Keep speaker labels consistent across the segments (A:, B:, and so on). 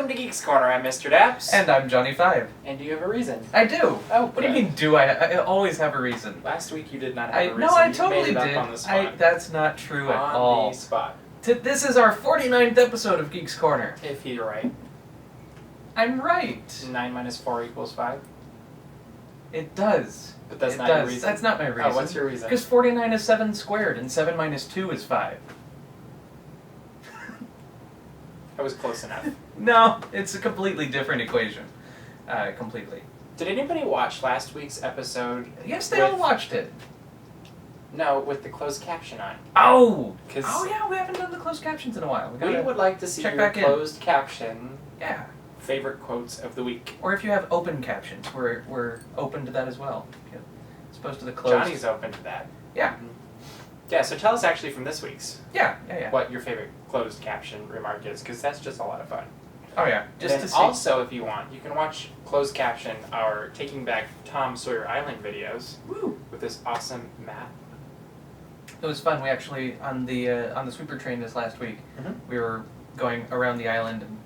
A: Welcome to Geeks Corner. I'm Mr. DAPs.
B: And I'm Johnny 5.
A: And do you have a reason?
B: I do.
A: Oh,
B: what do you mean, do I? I always have a reason.
A: Last week you did not have a reason.
B: No, I
A: You
B: totally
A: made it
B: did.
A: up on the spot.
B: That's not true at all.
A: On the spot.
B: This is our 49th episode of Geeks Corner.
A: If you're right.
B: I'm right.
A: 9 minus 4 equals 5.
B: It does.
A: But that's not your reason?
B: That's not my reason.
A: Oh, what's your reason?
B: Because 49 is 7 squared, and 7 minus 2 is 5.
A: That was close enough.
B: No, it's a completely different equation. Completely.
A: Did anybody watch last week's episode?
B: Yes, they all watched it.
A: No, with the closed caption on.
B: Oh!
A: 'Cause
B: Oh yeah, we haven't done the closed captions in a while.
A: We would like to see
B: check
A: your
B: back in.
A: closed caption
B: Yeah.
A: favorite quotes of the week.
B: Or if you have open captions, we're open to that as well. Yeah. As opposed to the closed.
A: Johnny's open to that.
B: Yeah.
A: Yeah, so tell us actually from this week's
B: Yeah.
A: what your favorite closed caption remark is, because that's just a lot of fun.
B: Oh yeah. Just
A: And
B: to see.
A: also, if you want, you can watch closed caption our Taking Back Tom Sawyer Island videos.
B: Woo.
A: With this awesome map.
B: It was fun. We actually on the sweeper train this last week, we were going around the island and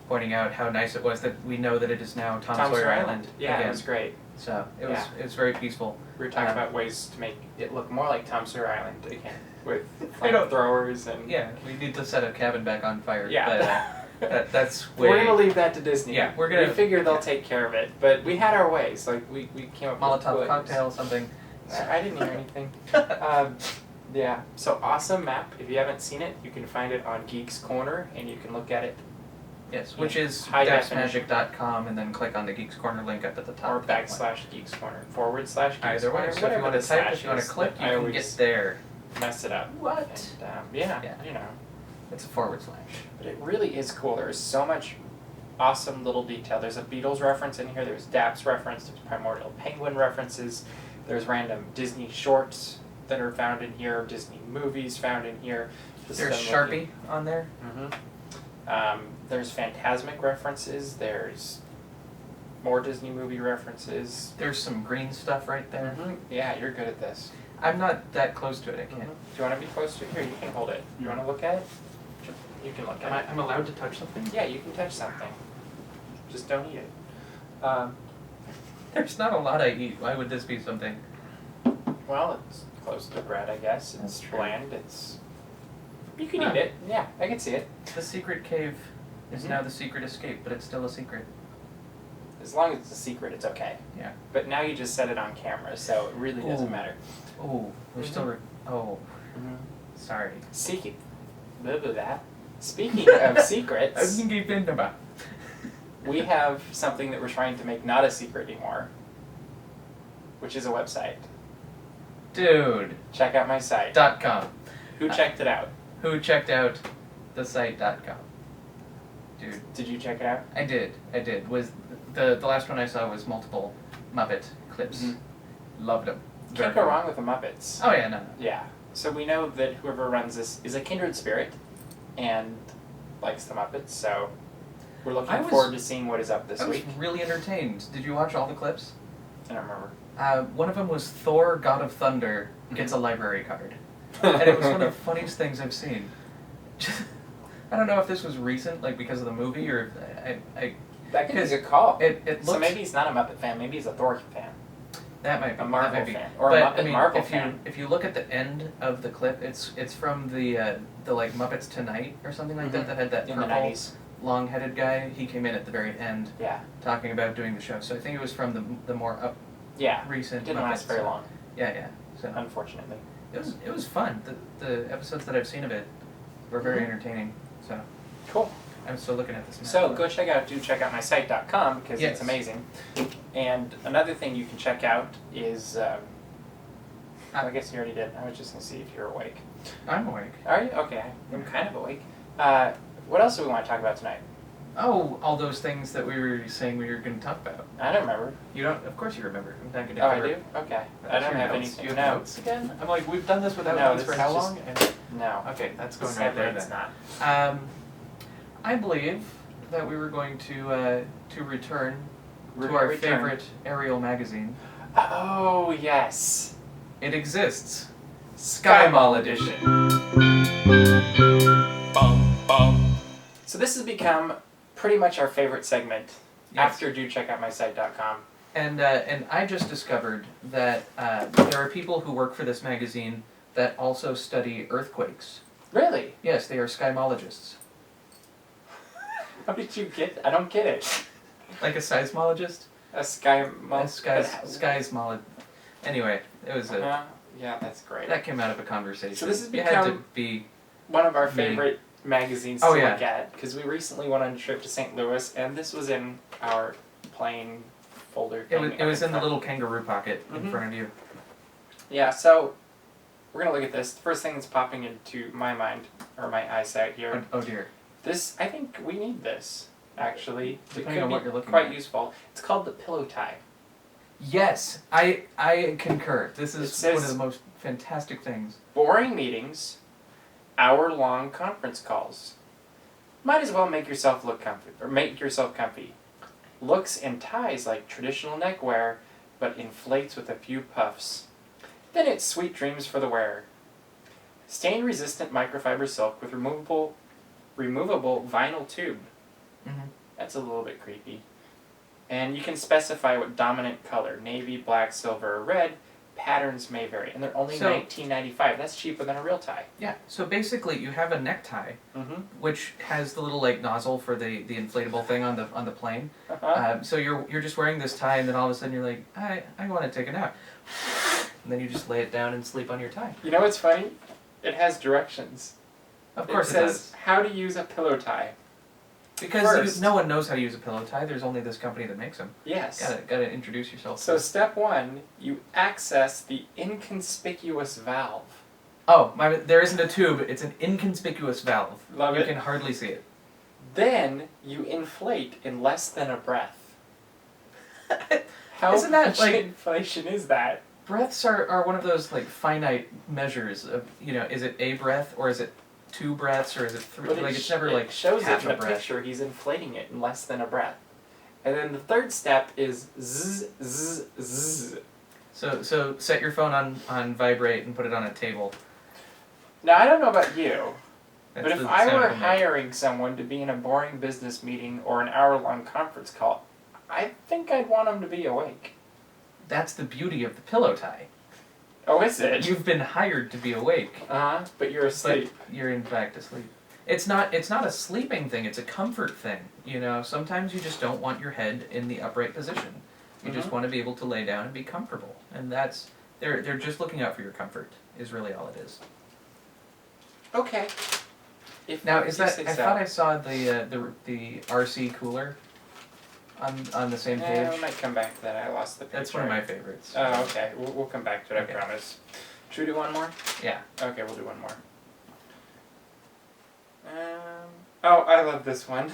B: pointing out how nice it was that we know that it is now Tom Sawyer Island.
A: Yeah,
B: again.
A: it was great.
B: So it was very peaceful.
A: We were talking about ways to make it look more like Tom Sawyer Island again, with
B: I don't-
A: flamethrowers and
B: Yeah, we need to set a cabin back on fire.
A: yeah.
B: But, that's way.
A: We're gonna leave that to Disney.
B: Yeah, we're gonna.
A: We figure they'll take care of it, but we had our ways. Like we came up with
B: Molotov
A: ways.
B: cocktail, something.
A: I didn't hear anything. Yeah, so awesome map. If you haven't seen it, you can find it on Geeks Corner, and you can look at it.
B: Yes, which is
A: high definition.
B: dapsmagic.com, and then click on the Geeks Corner link up at the top.
A: Or /Geeks Corner, / Geeks
B: Either way,
A: Corner,
B: so if
A: whatever
B: you want to
A: the
B: type,
A: slash
B: if you want to
A: is,
B: click,
A: but
B: you
A: I
B: can
A: always
B: get there.
A: mess it up.
B: What?
A: And,
B: Yeah.
A: you know.
B: It's a /.
A: But it really is cool. There's so much awesome little detail. There's a Beatles reference in here. There's DAPs reference. There's Primordial Penguin references. There's random Disney shorts that are found in here. Disney movies found in here.
B: There's Sharpie on there.
A: There's Phantasmic references. There's more Disney movie references.
B: There's some green stuff right there.
A: Yeah, you're good at this.
B: I'm not that close to it, I can't.
A: Do you want to be close to it? Here, you can hold it. You want to look at it? You can look at it.
B: I'm allowed to touch something?
A: Yeah, you can touch something. Just don't eat it.
B: There's not a lot I eat. Why would this be something?
A: Well, it's close to bread, I guess. It's
B: That's true.
A: bland. You can eat it. Yeah, I can see it.
B: The secret cave is now the secret escape, but it's still a secret.
A: As long as it's a secret, it's okay.
B: Yeah.
A: But now you just set it on camera, so it really doesn't matter.
B: Oh, we're still. Sorry.
A: Speaking of secrets, we have something that we're trying to make not a secret anymore, which is a website.
B: Dude.
A: Check out my site.
B: .com.
A: Who checked it out?
B: Who checked out the site.com? Dude.
A: Did you check it out?
B: I did. Was the last one I saw was multiple Muppet clips. Loved them.
A: Can't go wrong with the Muppets.
B: Oh yeah, no.
A: Yeah. So we know that whoever runs this is a kindred spirit and likes the Muppets, so we're looking forward to seeing what is up this week.
B: I was really entertained. Did you watch all the clips?
A: I don't remember.
B: One of them was Thor, God of Thunder, gets a library card. And it was one of the funniest things I've seen. I don't know if this was recent, like because of the movie, or
A: that could be a good call.
B: It looks,
A: so maybe he's not a Muppet fan, maybe he's a Thor fan.
B: That might be.
A: A Marvel
B: that might be.
A: fan. Or
B: but,
A: a Muppet Marvel
B: if
A: fan.
B: If you look at the end of the clip, it's from the like Muppets Tonight or something like that had that
A: in the
B: purple
A: 90s.
B: long-headed guy. He came in at the very end talking about doing the show. So I think it was from the more recent
A: It didn't
B: Muppets.
A: last very long.
B: Yeah. So
A: unfortunately.
B: It was fun. The episodes that I've seen of it were very entertaining. So
A: cool.
B: I'm still looking at this now.
A: So do check out my site.com because it's amazing. And another thing you can check out is I guess you already did. I was just gonna see if you're awake.
B: I'm awake.
A: Are you? Okay. I'm kind of awake. What else do we want to talk about tonight?
B: Oh, all those things that we were saying we were going to talk about.
A: I don't remember.
B: You don't? Of course you remember. I'm not going to.
A: Oh, I do? Okay. I don't have
B: notes.
A: anything.
B: Do you have notes again? I'm like, we've done this without notes for how long?
A: No.
B: Okay, that's going
A: Sadly,
B: right there.
A: it's not.
B: I believe that we were going to return to our favorite aerial magazine.
A: Oh, yes.
B: It exists. Skymall Edition.
A: So this has become pretty much our favorite segment.
B: Yes.
A: After do check out mysite.com.
B: And I just discovered that there are people who work for this magazine that also study earthquakes.
A: Really?
B: Yes, they are skymologists.
A: How did you get? I don't get it.
B: Like a seismologist?
A: A seismologist.
B: Skysmologist. Anyway, it was a...
A: Yeah, that's great.
B: That came out of a conversation.
A: So this has
B: You had to
A: become
B: be...
A: one of our favorite magazines to
B: Oh, yeah.
A: look at, because we recently went on a trip to St. Louis, and this was in our plane folder.
B: It was in the little kangaroo pocket in
A: Mhm.
B: front of you.
A: Yeah, so we're going to look at this. The first thing that's popping into my mind, or my eyesight here,
B: Oh dear.
A: this, I think we need this, actually.
B: Depending on what you're looking
A: quite
B: at.
A: useful. It's called the pillow tie.
B: Yes, I concur. This
A: It
B: is
A: says-
B: one of the most fantastic things.
A: Boring meetings, hour-long conference calls. Might as well make yourself look comfy, or make yourself comfy. Looks and ties like traditional neckwear, but inflates with a few puffs. Then it's sweet dreams for the wearer. Stain-resistant microfiber silk with removable vinyl tube.
B: Mm-hmm.
A: That's a little bit creepy. And you can specify what dominant color, navy, black, silver, or red. Patterns may vary, and they're only
B: So-
A: $19.95. That's cheaper than a real tie.
B: Yeah, so basically you have a necktie,
A: Mm-hmm.
B: which has the little like nozzle for the inflatable thing on the plane.
A: Uh-huh.
B: So you're just wearing this tie, and then all of a sudden you're like, I want to take a nap, and then you just lay it down and sleep on your tie.
A: You know what's funny? It has directions.
B: Of course
A: it
B: it
A: says
B: does.
A: how to use a pillow tie.
B: Because
A: First.
B: no one knows how to use a pillow tie. There's only this company that makes them.
A: Yes.
B: Gotta introduce yourself.
A: So step one, you access the inconspicuous valve.
B: Oh, there isn't a tube. It's an inconspicuous valve.
A: Love
B: You
A: it.
B: can hardly see it.
A: Then you inflate in less than a breath. How
B: Isn't that,
A: much
B: like-
A: inflation is that?
B: Breaths are one of those like finite measures of, is it a breath or is it 2 breaths or is it 3?
A: But
B: Like it's never like
A: shows
B: half
A: it in
B: a
A: the
B: breath.
A: picture. He's inflating it in less than a breath. And then the third step is zzz, zzz, zzz.
B: So set your phone on vibrate and put it on a table.
A: Now, I don't know about you,
B: That's
A: but if
B: the
A: I
B: sound
A: were
B: it'll make.
A: hiring someone to be in a boring business meeting or an hour-long conference call, I think I'd want them to be awake.
B: That's the beauty of the pillow tie.
A: Oh, is it?
B: You've been hired to be awake,
A: But you're asleep.
B: but you're in fact asleep. It's not a sleeping thing, it's a comfort thing. Sometimes you just don't want your head in the upright position. You just
A: Mhm.
B: want to be able to lay down and be comfortable. And that's they're just looking out for your comfort is really all it is.
A: Okay. If
B: Now
A: if
B: is
A: you
B: that
A: say
B: I
A: so.
B: thought I saw the RC cooler on the same page.
A: I might come back to that. I lost the picture.
B: That's one of my favorites.
A: Oh, okay. We'll come back to it,
B: Okay.
A: I promise. Should we do one more?
B: Yeah.
A: Okay, we'll do one more. Oh, I love this one.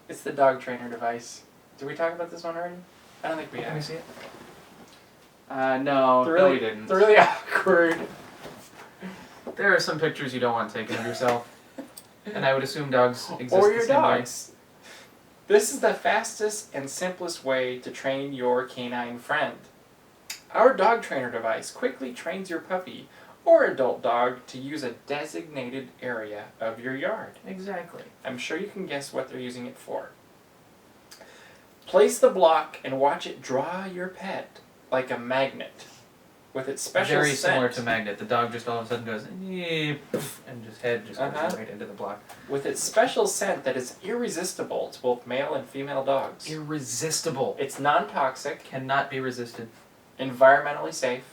A: It's the dog trainer device. Did we talk about this one already? I don't think we
B: Let me
A: have.
B: see it. No,
A: They're really,
B: no, we didn't.
A: They're really awkward.
B: There are some pictures you don't want taken of yourself, and I would assume dogs exist
A: Or
B: the
A: your
B: same way.
A: dogs. This is the fastest and simplest way to train your canine friend. Our dog trainer device quickly trains your puppy or adult dog to use a designated area of your yard.
B: Exactly.
A: I'm sure you can guess what they're using it for. Place the block and watch it draw your pet like a magnet. With its special
B: Very
A: scent.
B: similar to magnet. The dog just all of a sudden goes, poof, and just head just goes
A: Uh-huh.
B: right into the block.
A: With its special scent that is irresistible to both male and female dogs.
B: Irresistible.
A: It's non-toxic,
B: Cannot be resisted.
A: environmentally safe,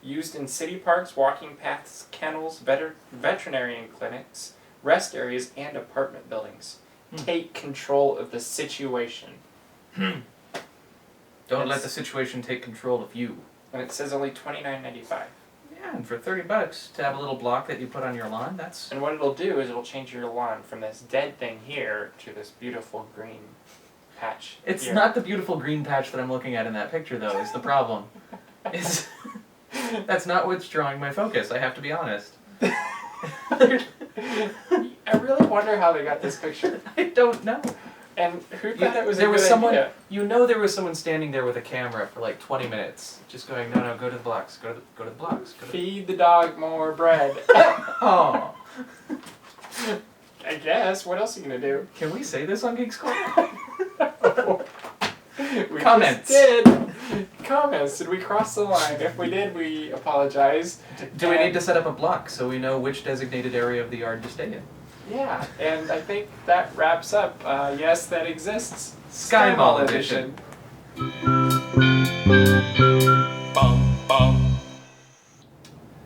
A: used in city parks, walking paths, kennels, veterinarian clinics, rest areas, and apartment buildings. Take control of the situation.
B: Don't let
A: That's-
B: the situation take control of you.
A: And it says only $29.95.
B: Yeah, and for $30 to have a little block that you put on your lawn, that's
A: And what it'll do is it'll change your lawn from this dead thing here to this beautiful green patch.
B: It's
A: here.
B: not the beautiful green patch that I'm looking at in that picture, though, is the problem. It's, that's not what's drawing my focus, I have to be honest.
A: I really wonder how they got this picture.
B: I don't know.
A: And who thought it was
B: there
A: a
B: was
A: good
B: someone,
A: idea?
B: there was someone standing there with a camera for like 20 minutes, just going, no, go to the blocks, go to the blocks.
A: Feed the dog more bread.
B: Oh.
A: I guess. What else are you gonna do?
B: Can we say this on Geeks Corner?
A: We
B: Comments.
A: just did. Comments. Did we cross the line? If we did, we apologize.
B: Do we need to set up a block so we know which designated area of the yard to stay in?
A: Yeah, and I think that wraps up. Yes, that exists.
B: Skymall Edition.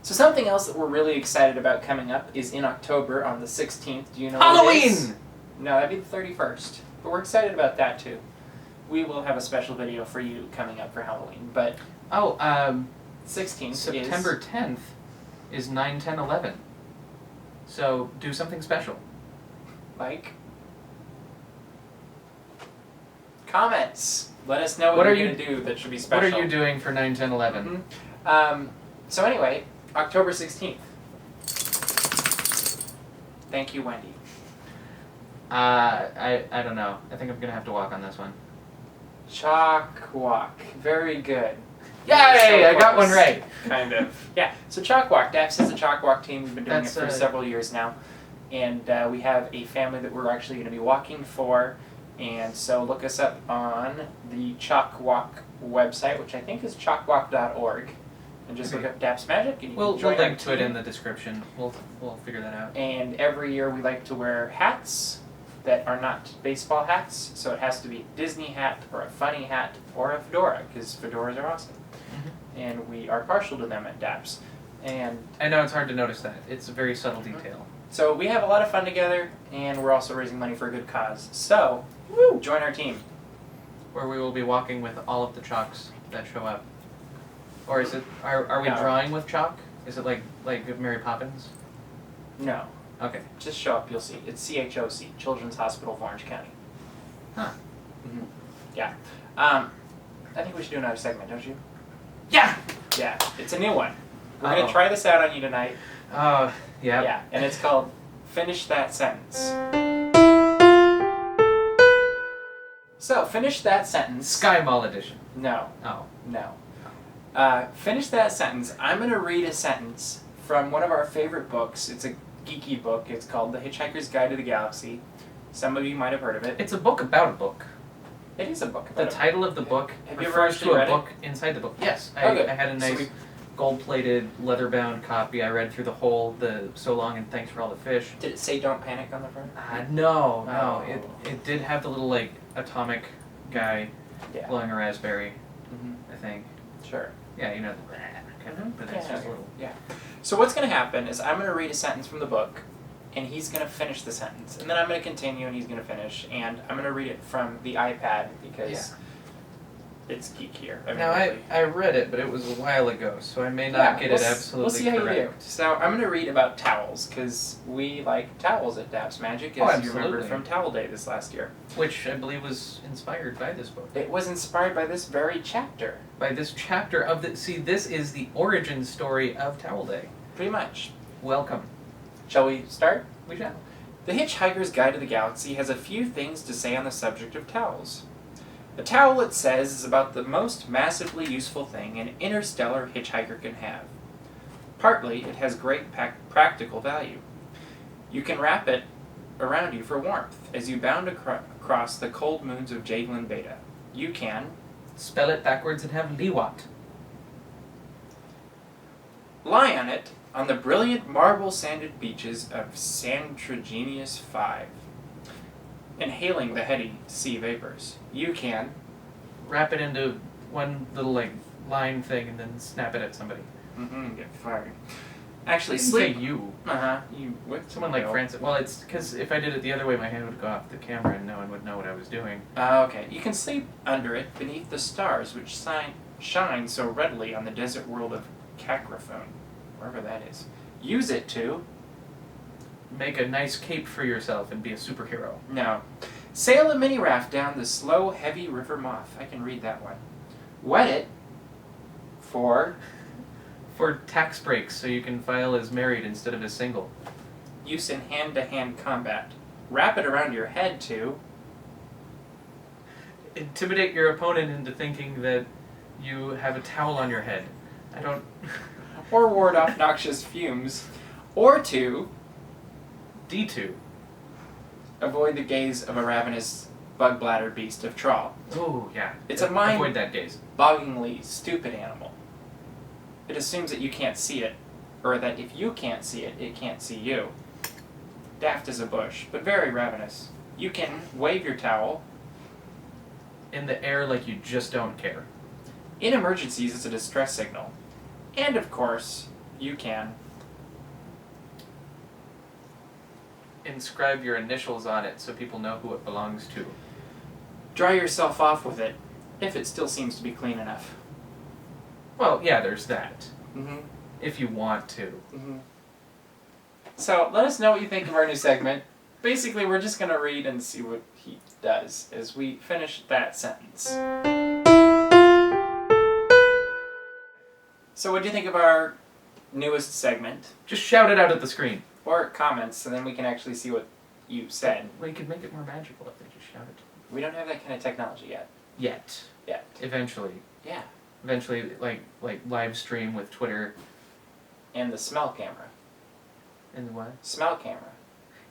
B: So
A: something else that we're really excited about coming up is in October on the 16th. Do you know
B: Halloween!
A: what it is? No, that'd be the 31st. But we're excited about that too. We will have a special video for you coming up for Halloween. But 16th
B: September
A: is
B: 10th is 9/10/11. So do something special.
A: like comments. Let us know what
B: What
A: you're
B: are
A: going to do that should be special.
B: What are you doing for 9/10/11?
A: So anyway, October 16th. Thank you, Wendy.
B: I don't know. I think I'm gonna have to walk on this one.
A: CHOC Walk. Very good.
B: Yay!
A: So
B: I got one
A: close.
B: right.
A: Kind of. Yeah. So CHOC Walk. DAPs is a CHOC Walk team. We've been doing
B: That's,
A: it for several years now. And we have a family that we're actually going to be walking for. And so look us up on the CHOC Walk website, which I think is chocwalk.org. And just look up DAPs Magic and you
B: We'll
A: can join
B: link
A: our
B: to it
A: team.
B: in the description. We'll figure that out.
A: And every year we like to wear hats that are not baseball hats. So it has to be a Disney hat or a funny hat or a fedora, because fedoras are awesome. And we are partial to them at DAPs. And
B: I know it's hard to notice that. It's a very subtle detail.
A: so we have a lot of fun together, and we're also raising money for a good cause. So, join our team.
B: Where we will be walking with all of the chalks that show up. Or is it? Are we
A: No.
B: drawing with chalk? Is it like Mary Poppins?
A: No,
B: Okay.
A: just show up, you'll see. It's CHOC, Children's Hospital of Orange County.
B: Huh.
A: Mm-hmm. Yeah. I think we should do another segment, don't you?
B: Yeah.
A: Yeah, it's a new one. We're
B: Uh-oh.
A: going to try this out on you tonight.
B: Oh, yeah.
A: Yeah, and it's called Finish That Sentence. So, finish that sentence.
B: Skymall Edition.
A: No,
B: Oh.
A: no. Finish that sentence. I'm going to read a sentence from one of our favorite books. It's a geeky book. It's called The Hitchhiker's Guide to the Galaxy. Some of you might have heard of it.
B: It's a book about a book.
A: It is a book
B: The
A: about
B: title of the book
A: Have you ever
B: refers
A: actually
B: to a
A: read it?
B: book inside the book. Yes,
A: Oh, good.
B: I had a
A: So
B: nice
A: we-
B: gold-plated, leather-bound copy. I read through the whole, so long and thanks for all the fish.
A: Did it say "Don't Panic" on the front?
B: No.
A: Oh.
B: It did have the little, atomic guy
A: Yeah.
B: blowing a raspberry,
A: Mm-hmm.
B: I think.
A: Sure.
B: Yeah, you know, kind of, but it's
A: Yeah,
B: just a
A: okay.
B: little...
A: Yeah. So what's going to happen is I'm going to read a sentence from the book, and he's going to finish the sentence, and then I'm going to continue, and he's going to finish, and I'm going to read it from the iPad because it's geekier.
B: Now,
A: really.
B: I read it, but it was a while ago, so I may not get it absolutely
A: We'll see how
B: correct.
A: you do. So I'm going to read about towels, because we like towels at DAPs Magic,
B: Oh,
A: as you remember
B: absolutely.
A: from Towel Day this last year.
B: Which I believe was inspired by this book.
A: It was inspired by this very chapter,
B: By this chapter of the... See, this is the origin story of Towel Day.
A: pretty much.
B: Welcome.
A: Shall we start?
B: We shall.
A: The Hitchhiker's Guide to the Galaxy has a few things to say on the subject of towels. A towel, it says, is about the most massively useful thing an interstellar hitchhiker can have. Partly, it has great practical value. You can wrap it around you for warmth as you bound across the cold moons of Jaglin Beta. You can
B: Spell it backwards and have Liwat.
A: lie on it on the brilliant marble-sanded beaches of Santragenius 5, inhaling the heady sea vapors. You can
B: Wrap it into one little, line thing and then snap it at somebody.
A: get fired. Actually,
B: Didn't
A: sleep.
B: say you.
A: You what?
B: Someone like Francis. Well, it's because if I did it the other way, my hand would go off the camera and no one would know what I was doing.
A: Okay. You can sleep under it beneath the stars, which shine so readily on the desert world of Cagraphone, wherever that is. Use it to
B: Make a nice cape for yourself and be a superhero.
A: no. Sail a mini raft down the slow, heavy river Moth. I can read that one. Wet it for
B: For tax breaks, so you can file as married instead of as single.
A: use in hand-to-hand combat. Wrap it around your head to
B: Intimidate your opponent into thinking that you have a towel on your head. I don't...
A: or ward off noxious fumes, or to
B: D2.
A: avoid the gaze of a ravenous bug-bladdered beast of trawl.
B: Oh, yeah.
A: It's a mind-
B: Avoid that gaze.
A: Boggingly stupid animal. It assumes that you can't see it, or that if you can't see it, it can't see you. Daft as a bush, but very ravenous. You can wave your towel.
B: In the air like you just don't care.
A: In emergencies, it's a distress signal. And of course, you can
B: Inscribe your initials on it so people know who it belongs to.
A: dry yourself off with it, if it still seems to be clean enough.
B: Well, yeah, there's that.
A: Mm-hmm.
B: If you want to.
A: Mm-hmm. So, let us know what you think of our new segment. Basically, we're just going to read and see what he does as we finish that sentence. So, what do you think of our newest segment?
B: Just shout it out at the screen.
A: Or comments, so then we can actually see what you said.
B: We could make it more magical if they just shout it.
A: We don't have that kind of technology yet. Yet.
B: Eventually.
A: Yeah.
B: Eventually, like live stream with Twitter.
A: And the smell camera.
B: And the what?
A: Smell camera.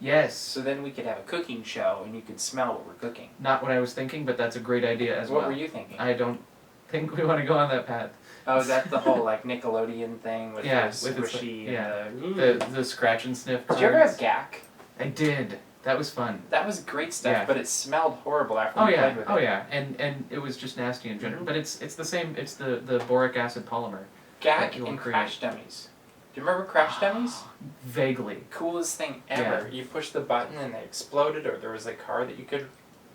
B: Yes.
A: So then we could have a cooking show and you could smell what we're cooking.
B: Not what I was thinking, but that's a great idea as well.
A: What were you thinking?
B: I don't think we want to go on that path.
A: Oh, is that the whole like Nickelodeon thing with
B: Yeah,
A: the
B: with
A: squishy
B: the the scratch and sniff
A: Did you ever have
B: cards.
A: gack?
B: I did. That was fun.
A: That was great stuff,
B: Yeah.
A: but it smelled horrible after
B: Oh
A: you
B: yeah.
A: played with it.
B: Oh yeah. And it was just nasty in general.
A: Mhm.
B: But it's the same. It's the boric acid polymer.
A: Gack
B: That you'll
A: and
B: create.
A: Crash Dummies. Do you remember Crash Dummies?
B: Vaguely.
A: Coolest thing ever. You pushed the button and they exploded, or there was a car that you could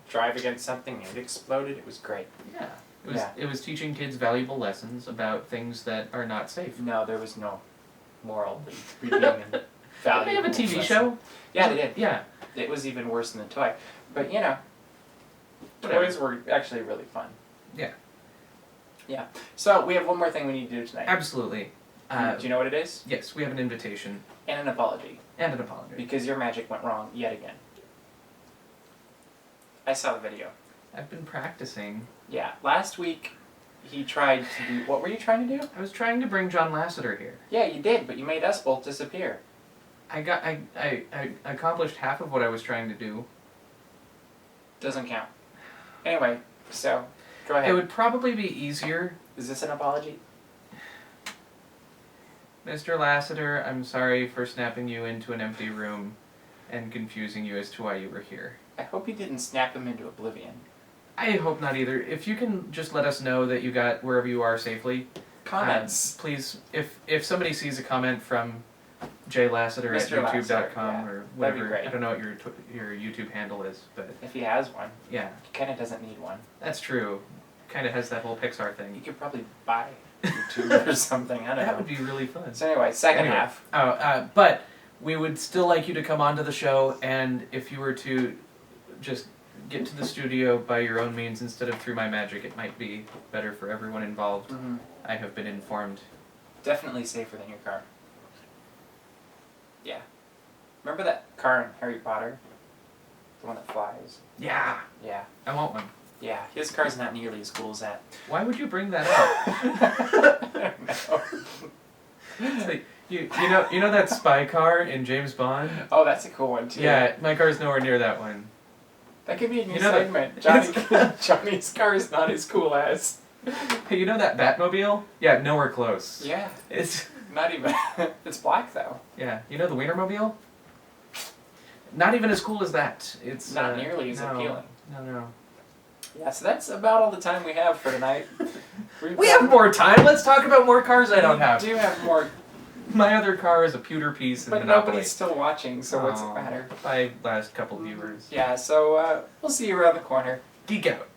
A: drive against something and it exploded. It was great.
B: Yeah.
A: Yeah.
B: It was teaching kids valuable lessons about things that are not safe.
A: No, there was no moral redeeming value.
B: Did they have a TV
A: lesson.
B: show?
A: Yeah, they did.
B: Yeah.
A: It was even worse than the toy. But you know,
B: Whatever.
A: toys were actually really fun.
B: Yeah.
A: Yeah. So we have one more thing we need to do tonight.
B: Absolutely.
A: Do you know what it is?
B: Yes, we have an invitation
A: And an apology.
B: and an apology.
A: Because your magic went wrong yet again. I saw the video.
B: I've been practicing.
A: Yeah. Last week he tried to do what were you trying to do?
B: I was trying to bring John Lasseter here.
A: Yeah, you did, but you made us both disappear.
B: I accomplished half of what I was trying to do.
A: Doesn't count. Anyway, so go ahead.
B: It would probably be easier.
A: Is this an apology?
B: Mr. Lasseter, I'm sorry for snapping you into an empty room and confusing you as to why you were here.
A: I hope you didn't snap him into oblivion.
B: I hope not either. If you can just let us know that you got wherever you are safely.
A: Comments.
B: Please, if somebody sees a comment from Jay Lasseter at
A: Mr. Lasseter,
B: youtube.com
A: yeah.
B: or
A: That'd be
B: whatever,
A: great.
B: I don't know what your YouTube handle is, but
A: If he has one.
B: yeah,
A: He kinda doesn't need one.
B: that's true. Kind of has that whole Pixar
A: You
B: thing.
A: could probably buy YouTube or something. I don't know.
B: That would be really fun.
A: So anyway, second half.
B: But we would still like you to come onto the show, and if you were to just get to the studio by your own means instead of through my magic, it might be better for everyone involved.
A: Mm-hmm.
B: I have been informed.
A: Definitely safer than your car. Yeah. Remember that car in Harry Potter? The one that flies?
B: Yeah,
A: Yeah.
B: I want one.
A: Yeah. His car's not nearly as cool as that.
B: Why would you bring that up?
A: I don't know.
B: It's like, you know that spy car in James Bond?
A: Oh, that's a cool one too.
B: Yeah, my car's nowhere near that one.
A: That could be a new
B: You know that-
A: segment. Johnny's car is not as cool as.
B: Hey, you know that Batmobile? Yeah, nowhere close.
A: Yeah.
B: It's
A: Not even. It's black though.
B: yeah. You know the Wienermobile? Not even as cool as that. It's
A: Not nearly as
B: no,
A: appealing.
B: No.
A: Yeah, so that's about all the time we have for tonight.
B: We have more time. Let's talk about more cars I don't have.
A: We do have more,
B: My other car is a pewter piece in
A: but
B: Monopoly.
A: nobody's still watching, so what's it
B: Oh,
A: matter?
B: My last couple viewers.
A: Yeah, so we'll see you around the corner.
B: Geek out.